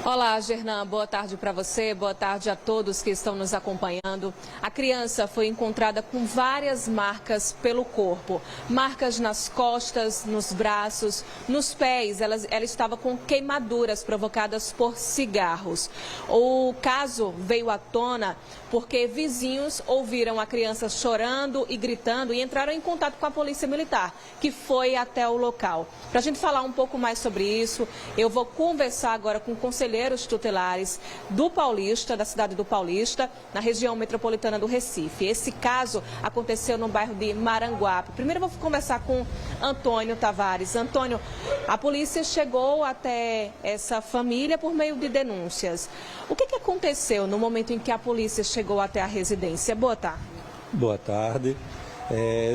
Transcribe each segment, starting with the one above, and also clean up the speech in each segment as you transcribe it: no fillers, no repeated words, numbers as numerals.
Olá, Gernan, boa tarde para você, boa tarde a todos que estão nos acompanhando. A criança foi encontrada com várias marcas pelo corpo, marcas nas costas, nos braços, nos pés. Ela estava com queimaduras provocadas por cigarros. O caso veio à tona porque vizinhos ouviram a criança chorando e gritando e entraram em contato com a Polícia Militar, que foi até o local. Para a gente falar um pouco mais sobre isso, eu vou conversar agora com conselheiros tutelares do Paulista, da cidade do Paulista, na região metropolitana do Recife. Esse caso aconteceu no bairro de Maranguape. Primeiro eu vou conversar com Antônio Tavares. Antônio, a polícia chegou até essa família por meio de denúncias. O que aconteceu no momento em que a polícia chegou até a residência? Boa tarde. Boa tarde.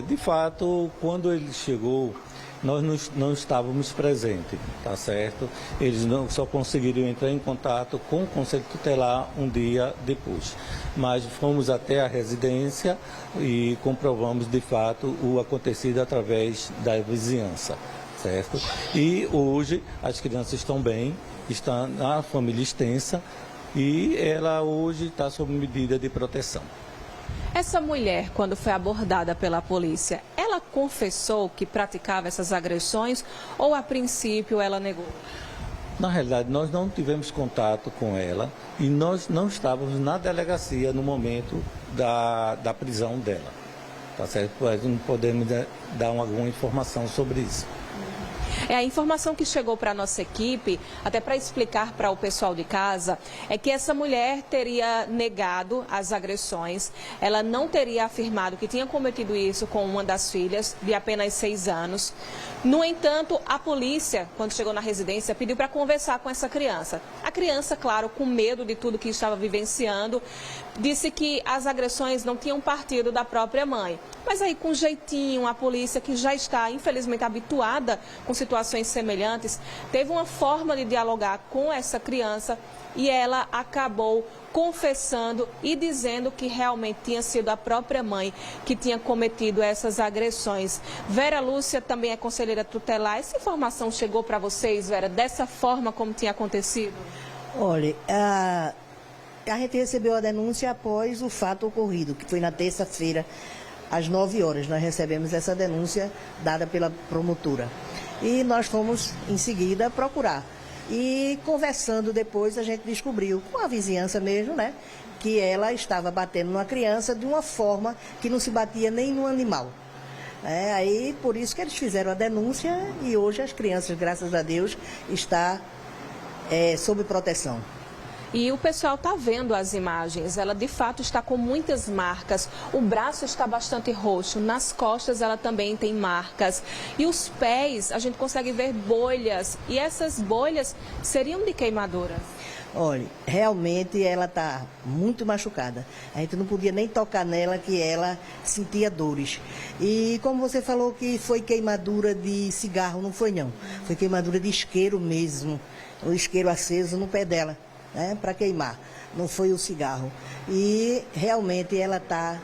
De fato, quando ele chegou, nós não estávamos presentes, tá certo? Eles só conseguiram entrar em contato com o Conselho Tutelar um dia depois. Mas fomos até a residência e comprovamos de fato o acontecido através da vizinhança, certo? E hoje as crianças estão bem, está na família extensa e ela hoje está sob medida de proteção. Essa mulher, quando foi abordada pela polícia, ela confessou que praticava essas agressões ou, a princípio, ela negou? Na realidade, nós não tivemos contato com ela e nós não estávamos na delegacia no momento da prisão dela. Tá certo? Não podemos dar alguma informação sobre isso. A informação que chegou para a nossa equipe, até para explicar para o pessoal de casa, é que essa mulher teria negado as agressões. Ela não teria afirmado que tinha cometido isso com uma das filhas, de apenas 6 anos. No entanto, a polícia, quando chegou na residência, pediu para conversar com essa criança. A criança, claro, com medo de tudo que estava vivenciando, disse que as agressões não tinham partido da própria mãe. Mas aí, com jeitinho, a polícia, que já está, infelizmente, habituada com situações semelhantes, teve uma forma de dialogar com essa criança e ela acabou confessando e dizendo que realmente tinha sido a própria mãe que tinha cometido essas agressões. Vera Lúcia também é conselheira tutelar. Essa informação chegou para vocês, Vera, dessa forma como tinha acontecido? Olha, a gente recebeu a denúncia após o fato ocorrido, que foi na terça-feira, às 9 horas. Nós recebemos essa denúncia dada pela promotora. E nós fomos, em seguida, procurar. E conversando depois, a gente descobriu, com a vizinhança mesmo, né, que ela estava batendo numa criança de uma forma que não se batia nem no animal. Aí, por isso que eles fizeram a denúncia e hoje as crianças, graças a Deus, estão sob proteção. E o pessoal está vendo as imagens, ela de fato está com muitas marcas, o braço está bastante roxo, nas costas ela também tem marcas e os pés a gente consegue ver bolhas e essas bolhas seriam de queimaduras. Olha, realmente ela está muito machucada. A gente não podia nem tocar nela, que ela sentia dores. E como você falou que foi queimadura de cigarro, não foi não. Foi queimadura de isqueiro mesmo, o isqueiro aceso no pé dela, né, para queimar. Não foi o cigarro. E realmente ela está,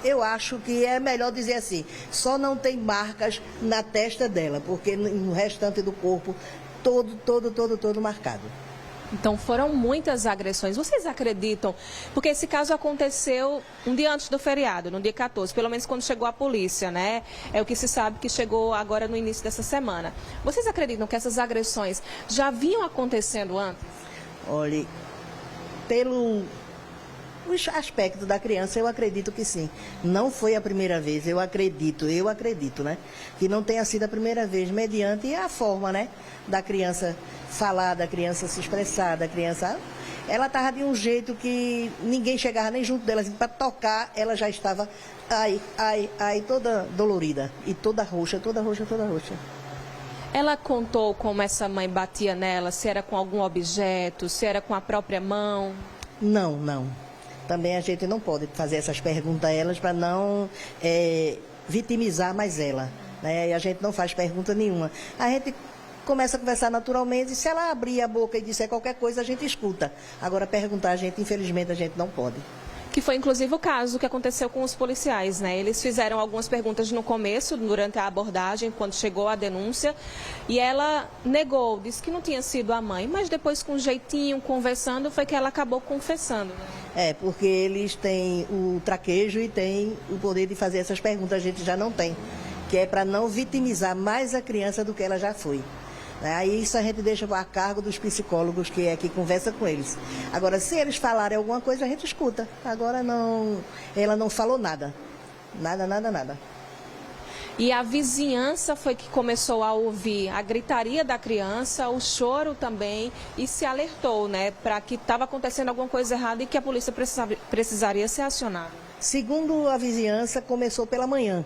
eu acho que é melhor dizer assim, só não tem marcas na testa dela, porque no restante do corpo, todo marcado. Então foram muitas agressões. Vocês acreditam? Porque esse caso aconteceu um dia antes do feriado, no dia 14, pelo menos quando chegou a polícia, né? É o que se sabe que chegou agora no início dessa semana. Vocês acreditam que essas agressões já vinham acontecendo antes? Olha, pelo aspecto da criança, eu acredito que sim. Não foi a primeira vez, eu acredito, né? Que não tenha sido a primeira vez, mediante a forma, né? Da criança falar, da criança se expressar, da criança... Ela estava de um jeito que ninguém chegava nem junto dela, assim, para tocar, ela já estava, toda dolorida, e toda roxa. Ela contou como essa mãe batia nela, se era com algum objeto, se era com a própria mão? Não. Também a gente não pode fazer essas perguntas a elas para não vitimizar mais ela, né? E a gente não faz pergunta nenhuma. A gente começa a conversar naturalmente e se ela abrir a boca e disser qualquer coisa, a gente escuta. Agora, perguntar, infelizmente, a gente não pode. Que foi inclusive o caso que aconteceu com os policiais, né? Eles fizeram algumas perguntas no começo, durante a abordagem, quando chegou a denúncia, e ela negou, disse que não tinha sido a mãe, mas depois com jeitinho, conversando, foi que ela acabou confessando. É, porque eles têm o traquejo e têm o poder de fazer essas perguntas, a gente já não tem, que é para não vitimizar mais a criança do que ela já foi. Aí isso a gente deixa a cargo dos psicólogos que conversa com eles. Agora, se eles falarem alguma coisa, a gente escuta. Agora não, ela não falou nada. Nada. E a vizinhança foi que começou a ouvir a gritaria da criança, o choro também, e se alertou, né, para que estava acontecendo alguma coisa errada e que a polícia precisaria ser acionada. Segundo a vizinhança, começou pela manhã.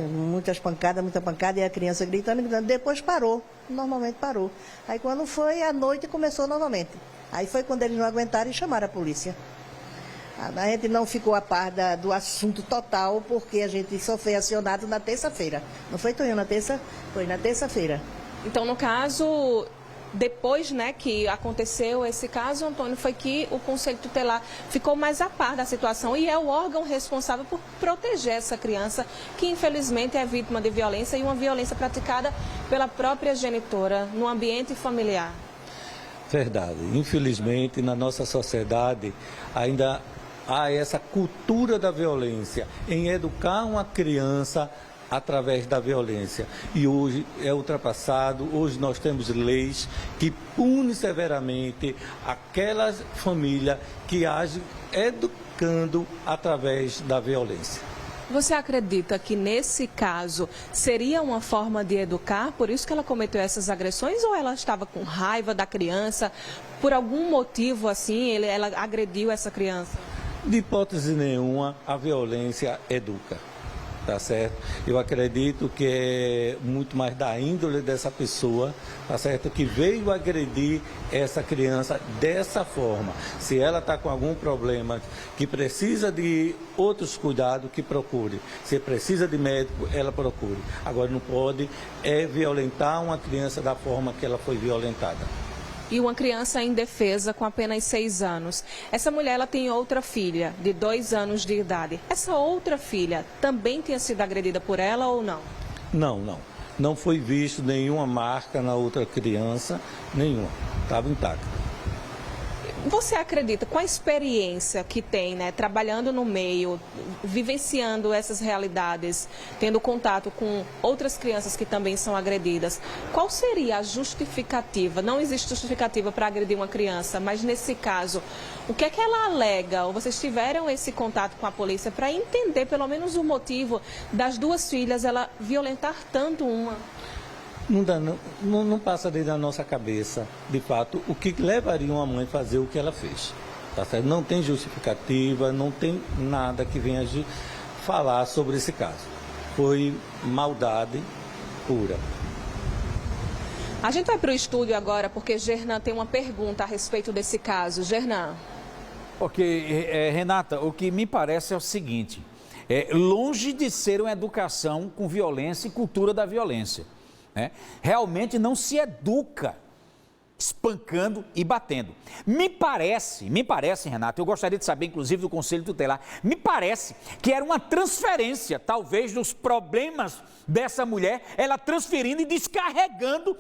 Muita pancada, e a criança gritando. Depois parou, normalmente parou. Aí quando foi à noite, começou novamente. Aí foi quando eles não aguentaram e chamaram a polícia. A gente não ficou a par do assunto total, porque a gente só foi acionado na terça-feira. Não foi, Tonho, na terça? Foi na terça-feira. Então, no caso, depois, né, que aconteceu esse caso, Antônio, foi que o Conselho Tutelar ficou mais a par da situação e é o órgão responsável por proteger essa criança, que infelizmente é vítima de violência e uma violência praticada pela própria genitora no ambiente familiar. Verdade. Infelizmente, na nossa sociedade, ainda há essa cultura da violência, em educar uma criança através da violência. E hoje é ultrapassado, hoje nós temos leis que punem severamente aquela família que age educando através da violência. Você acredita que nesse caso seria uma forma de educar, por isso que ela cometeu essas agressões, ou ela estava com raiva da criança, por algum motivo assim, ela agrediu essa criança? De hipótese nenhuma, a violência educa. Tá certo? Eu acredito que é muito mais da índole dessa pessoa, tá certo? Que veio agredir essa criança dessa forma. Se ela está com algum problema que precisa de outros cuidados, que procure. Se precisa de médico, ela procure. Agora não pode violentar uma criança da forma que ela foi violentada. E uma criança indefesa com apenas 6 anos. Essa mulher ela tem outra filha de 2 anos de idade. Essa outra filha também tinha sido agredida por ela ou não? Não. Não foi visto nenhuma marca na outra criança, nenhuma. Estava intacta. Você acredita, com a experiência que tem, né, trabalhando no meio, vivenciando essas realidades, tendo contato com outras crianças que também são agredidas, qual seria a justificativa? Não existe justificativa para agredir uma criança, mas nesse caso, o que é que ela alega? Ou vocês tiveram esse contato com a polícia para entender pelo menos o motivo das duas filhas ela violentar tanto uma? Não passa dentro da nossa cabeça, de fato, o que levaria uma mãe a fazer o que ela fez. Tá certo? Não tem justificativa, não tem nada que venha falar sobre esse caso. Foi maldade pura. A gente vai para o estúdio agora porque Gernan tem uma pergunta a respeito desse caso. Gernan. Ok, Renata, o que me parece é o seguinte, longe de ser uma educação com violência e cultura da violência. Realmente não se educa espancando e batendo. Me parece, Renata, eu gostaria de saber, inclusive, do Conselho Tutelar, me parece que era uma transferência, talvez, dos problemas dessa mulher, ela transferindo e descarregando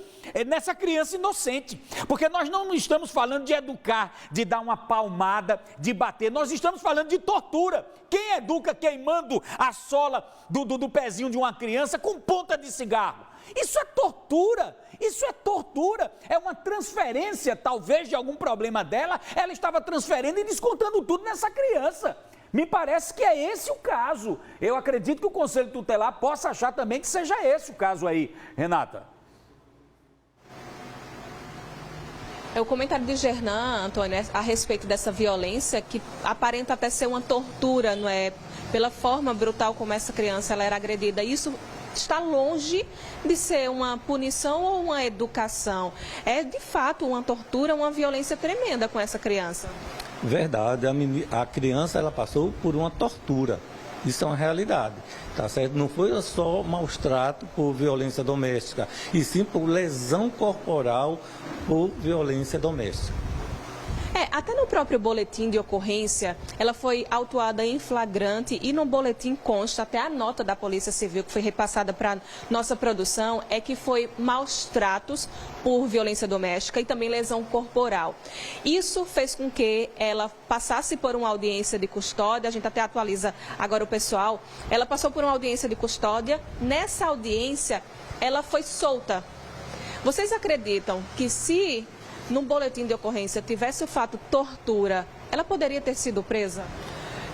nessa criança inocente. Porque nós não estamos falando de educar, de dar uma palmada, de bater, nós estamos falando de tortura. Quem educa queimando a sola do pezinho de uma criança com ponta de cigarro? Isso é tortura, é uma transferência, talvez de algum problema dela, ela estava transferindo e descontando tudo nessa criança. Me parece que é esse o caso. Eu acredito que o Conselho Tutelar possa achar também que seja esse o caso aí, Renata. É o comentário de Gernan, Antônio, a respeito dessa violência que aparenta até ser uma tortura, não é? Pela forma brutal como essa criança ela era agredida. Isso está longe de ser uma punição ou uma educação. É, de fato, uma tortura, uma violência tremenda com essa criança. Verdade, a criança ela passou por uma tortura. Isso é uma realidade, tá certo? Não foi só maus trato por violência doméstica, e sim por lesão corporal por violência doméstica. Até no próprio boletim de ocorrência, ela foi autuada em flagrante e no boletim consta, até a nota da Polícia Civil que foi repassada para nossa produção, é que foi maus tratos por violência doméstica e também lesão corporal. Isso fez com que ela passasse por uma audiência de custódia, a gente até atualiza agora o pessoal, ela passou por uma audiência de custódia, nessa audiência ela foi solta. Vocês acreditam que se no boletim de ocorrência tivesse o fato tortura, ela poderia ter sido presa?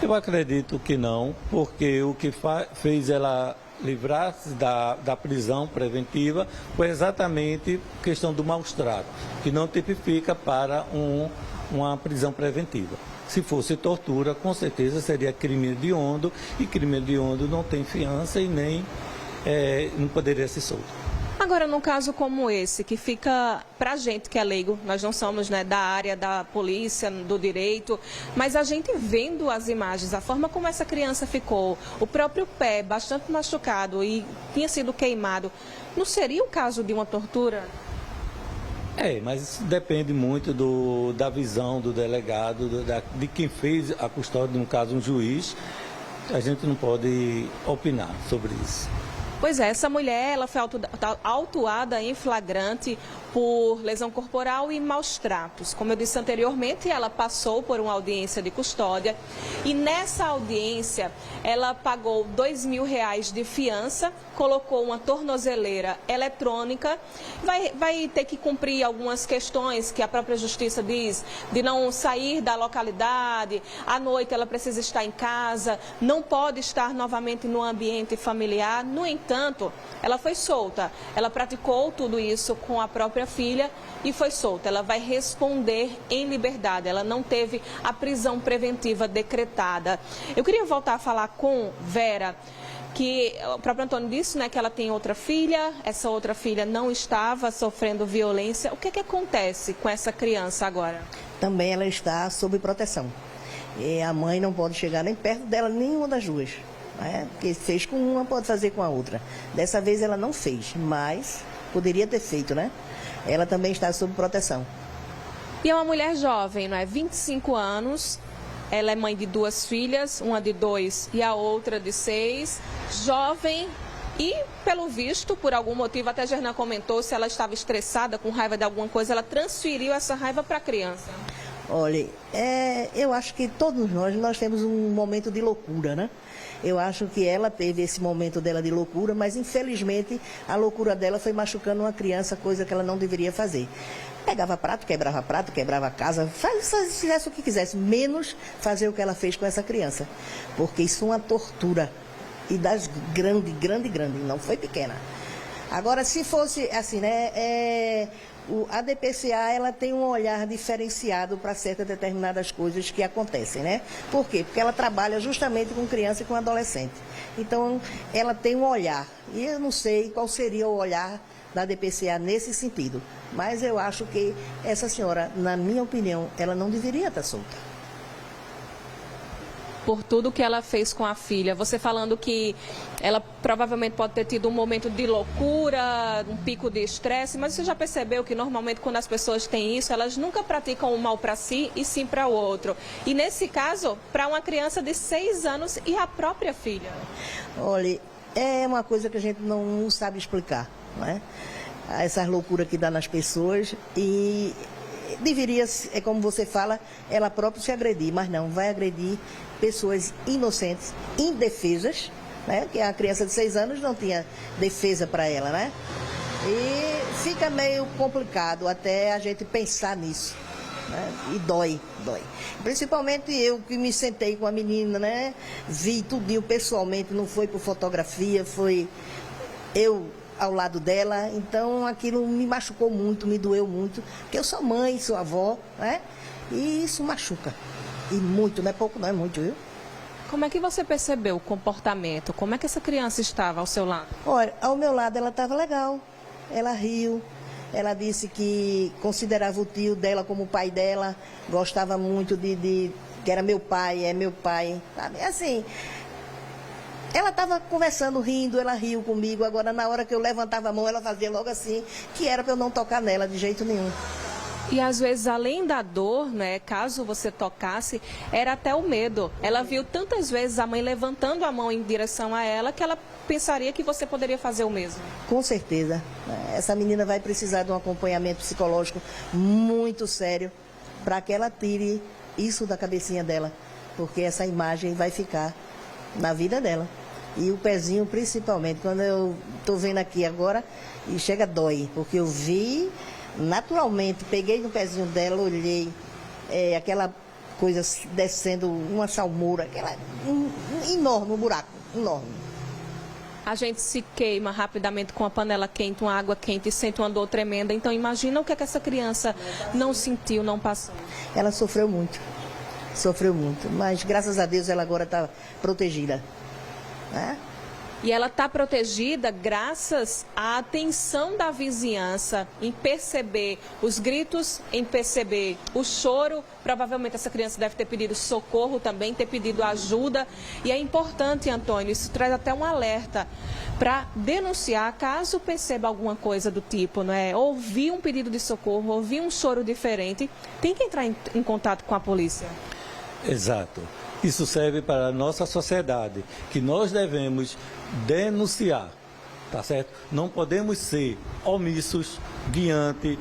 Eu acredito que não, porque o que fez ela livrar-se da prisão preventiva foi exatamente a questão do maus-trato, que não tipifica para uma prisão preventiva. Se fosse tortura, com certeza seria crime hediondo, e crime hediondo não tem fiança e nem não poderia ser solto. Agora, num caso como esse, que fica pra gente que é leigo, nós não somos, né, da área da polícia, do direito, mas a gente vendo as imagens, a forma como essa criança ficou, o próprio pé bastante machucado e tinha sido queimado, não seria o caso de uma tortura? Mas isso depende muito da visão do delegado, de quem fez a custódia, no caso um juiz. A gente não pode opinar sobre isso. Pois é, essa mulher ela foi autuada em flagrante por lesão corporal e maus tratos. Como eu disse anteriormente, ela passou por uma audiência de custódia e nessa audiência ela pagou R$2.000 de fiança, colocou uma tornozeleira eletrônica, vai ter que cumprir algumas questões que a própria justiça diz, de não sair da localidade, à noite ela precisa estar em casa, não pode estar novamente no ambiente familiar. No entanto, ela foi solta, ela praticou tudo isso com a própria filha e foi solta. Ela vai responder em liberdade, ela não teve a prisão preventiva decretada. Eu queria voltar a falar com Vera, que o próprio Antônio disse, né, que ela tem outra filha, essa outra filha não estava sofrendo violência. O que acontece com essa criança agora? Também ela está sob proteção. E a mãe não pode chegar nem perto dela, nenhuma das duas. Porque fez com uma, pode fazer com a outra. Dessa vez ela não fez, mas poderia ter feito, né? Ela também está sob proteção. E é uma mulher jovem, não é? 25 anos, ela é mãe de 2 filhas, uma de 2 e a outra de 6. Jovem e, pelo visto, por algum motivo, até a Gernan comentou, se ela estava estressada, com raiva de alguma coisa, ela transferiu essa raiva para a criança. Olha, eu acho que todos nós temos um momento de loucura, né? Eu acho que ela teve esse momento dela de loucura, mas infelizmente a loucura dela foi machucando uma criança, coisa que ela não deveria fazer. Pegava prato, quebrava a casa, fizesse o que quisesse, menos fazer o que ela fez com essa criança. Porque isso é uma tortura. E das grande, não foi pequena. Agora, se fosse assim, né? A DPCA, ela tem um olhar diferenciado para certas determinadas coisas que acontecem, né? Por quê? Porque ela trabalha justamente com criança e com adolescente. Então, ela tem um olhar. E eu não sei qual seria o olhar da DPCA nesse sentido. Mas eu acho que essa senhora, na minha opinião, ela não deveria estar solta. Por tudo que ela fez com a filha. Você falando que ela provavelmente pode ter tido um momento de loucura, um pico de estresse, mas você já percebeu que normalmente quando as pessoas têm isso, elas nunca praticam o mal para si e sim para o outro. E nesse caso, para uma criança de 6 anos e a própria filha. Olha, é uma coisa que a gente não sabe explicar, não é? Essas loucuras que dá nas pessoas e deveria, é como você fala, ela própria se agredir, mas não, vai agredir pessoas inocentes, indefesas, né? Que a criança de 6 anos não tinha defesa para ela, né? E fica meio complicado até a gente pensar nisso, né? E dói. Principalmente eu que me sentei com a menina, né? Vi tudinho pessoalmente, não foi por fotografia, foi eu ao lado dela, então aquilo me machucou muito, me doeu muito, porque eu sou mãe, sou avó, né? E isso machuca. E muito, não é pouco, não é muito, viu? Como é que você percebeu o comportamento? Como é que essa criança estava ao seu lado? Olha, ao meu lado ela estava legal, ela riu, ela disse que considerava o tio dela como o pai dela, gostava muito que era meu pai, é meu pai, sabe? Assim, ela estava conversando, rindo, ela riu comigo, agora na hora que eu levantava a mão, ela fazia logo assim, que era para eu não tocar nela de jeito nenhum. E às vezes, além da dor, né, caso você tocasse, era até o medo. Ela viu tantas vezes a mãe levantando a mão em direção a ela que ela pensaria que você poderia fazer o mesmo. Com certeza. Essa menina vai precisar de um acompanhamento psicológico muito sério para que ela tire isso da cabecinha dela, porque essa imagem vai ficar na vida dela. E o pezinho principalmente, quando eu estou vendo aqui agora, e chega dói, porque eu vi naturalmente, peguei no pezinho dela, olhei, aquela coisa descendo, uma salmoura, enorme, um buraco, enorme. A gente se queima rapidamente com a panela quente, uma água quente e sente uma dor tremenda. Então imagina o que essa criança não sentiu, não passou. Ela sofreu muito, mas graças a Deus ela agora está protegida, né? E ela está protegida graças à atenção da vizinhança em perceber os gritos, em perceber o choro. Provavelmente essa criança deve ter pedido socorro também, ter pedido ajuda. E é importante, Antônio, isso traz até um alerta para denunciar caso perceba alguma coisa do tipo, não é? Ouvir um pedido de socorro, ouvir um choro diferente, tem que entrar em contato com a polícia. Exato. Isso serve para a nossa sociedade, que nós devemos denunciar, tá certo? Não podemos ser omissos diante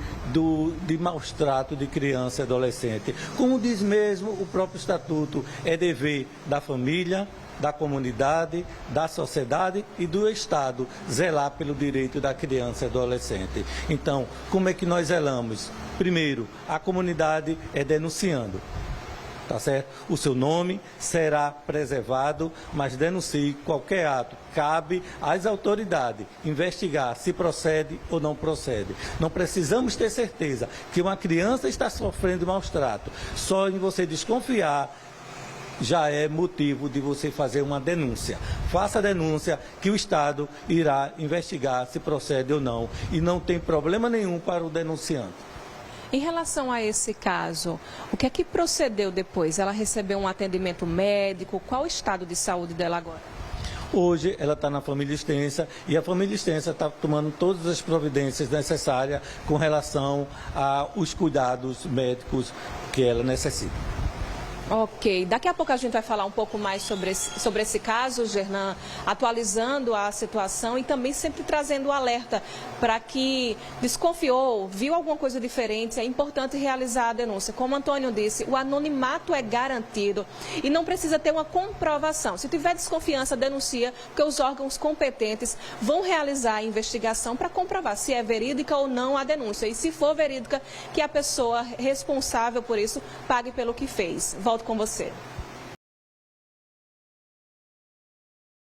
de maus trato de criança e adolescente. Como diz mesmo o próprio estatuto, é dever da família, da comunidade, da sociedade e do Estado zelar pelo direito da criança e adolescente. Então, como é que nós zelamos? Primeiro, a comunidade é denunciando. Tá certo? O seu nome será preservado, mas denuncie qualquer ato. Cabe às autoridades investigar se procede ou não procede. Não precisamos ter certeza que uma criança está sofrendo maus tratos. Só em você desconfiar já é motivo de você fazer uma denúncia. Faça a denúncia que o Estado irá investigar se procede ou não. E não tem problema nenhum para o denunciante. Em relação a esse caso, o que é que procedeu depois? Ela recebeu um atendimento médico? Qual o estado de saúde dela agora? Hoje ela está na família extensa e a família extensa está tomando todas as providências necessárias com relação aos cuidados médicos que ela necessita. Ok, daqui a pouco a gente vai falar um pouco mais sobre esse caso, Gernan, atualizando a situação e também sempre trazendo o alerta para que desconfiou, viu alguma coisa diferente, é importante realizar a denúncia. Como o Antônio disse, o anonimato é garantido e não precisa ter uma comprovação. Se tiver desconfiança, denuncia, porque os órgãos competentes vão realizar a investigação para comprovar se é verídica ou não a denúncia. E se for verídica, que a pessoa responsável por isso pague pelo que fez. Volto com você.